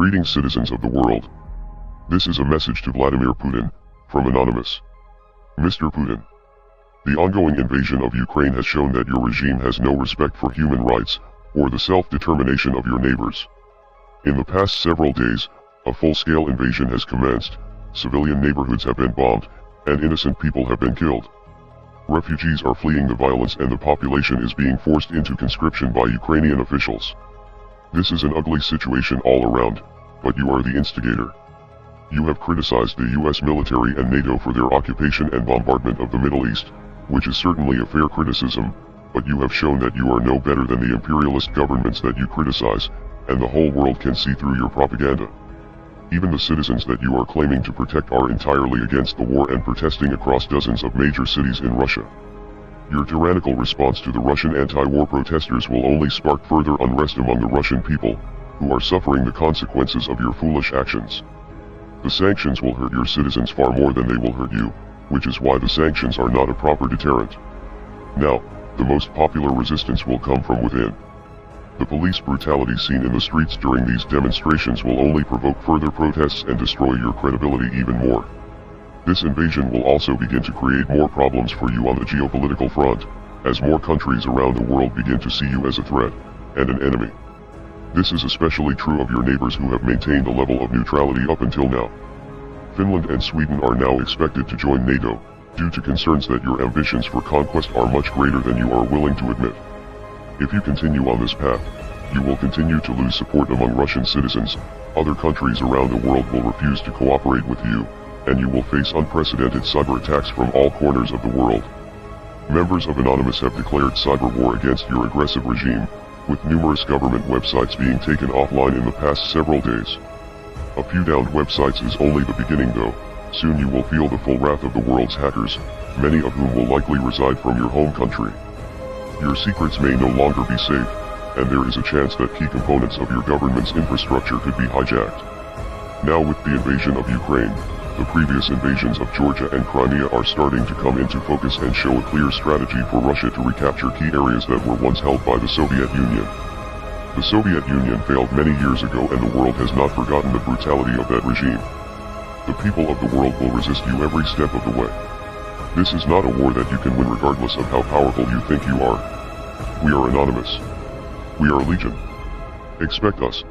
Greetings, citizens of the world. This is a message to Vladimir Putin, from Anonymous. Mr. Putin. The ongoing invasion of Ukraine has shown that your regime has no respect for human rights, or the self-determination of your neighbors. In the past several days, a full-scale invasion has commenced, civilian neighborhoods have been bombed, and innocent people have been killed. Refugees are fleeing the violence and the population is being forced into conscription by Ukrainian officials. This is an ugly situation all around, but you are the instigator. You have criticized the US military and NATO for their occupation and bombardment of the Middle East, which is certainly a fair criticism, but you have shown that you are no better than the imperialist governments that you criticize, and the whole world can see through your propaganda. Even the citizens that you are claiming to protect are entirely against the war and protesting across dozens of major cities in Russia. Your tyrannical response to the Russian anti-war protesters will only spark further unrest among the Russian people, who are suffering the consequences of your foolish actions. The sanctions will hurt your citizens far more than they will hurt you, which is why the sanctions are not a proper deterrent. Now, the most popular resistance will come from within. The police brutality seen in the streets during these demonstrations will only provoke further protests and destroy your credibility even more. This invasion will also begin to create more problems for you on the geopolitical front, as more countries around the world begin to see you as a threat, and an enemy. This is especially true of your neighbors who have maintained a level of neutrality up until now. Finland and Sweden are now expected to join NATO, due to concerns that your ambitions for conquest are much greater than you are willing to admit. If you continue on this path, you will continue to lose support among Russian citizens, other countries around the world will refuse to cooperate with you, and you will face unprecedented cyber attacks from all corners of the world. Members of Anonymous have declared cyber war against your aggressive regime, with numerous government websites being taken offline in the past several days. A few downed websites is only the beginning though, soon you will feel the full wrath of the world's hackers, many of whom will likely reside from your home country. Your secrets may no longer be safe, and there is a chance that key components of your government's infrastructure could be hijacked. Now with the invasion of Ukraine, the previous invasions of Georgia and Crimea are starting to come into focus and show a clear strategy for Russia to recapture key areas that were once held by the Soviet Union. The Soviet Union failed many years ago and the world has not forgotten the brutality of that regime. The people of the world will resist you every step of the way. This is not a war that you can win regardless of how powerful you think you are. We are Anonymous. We are Legion. Expect us.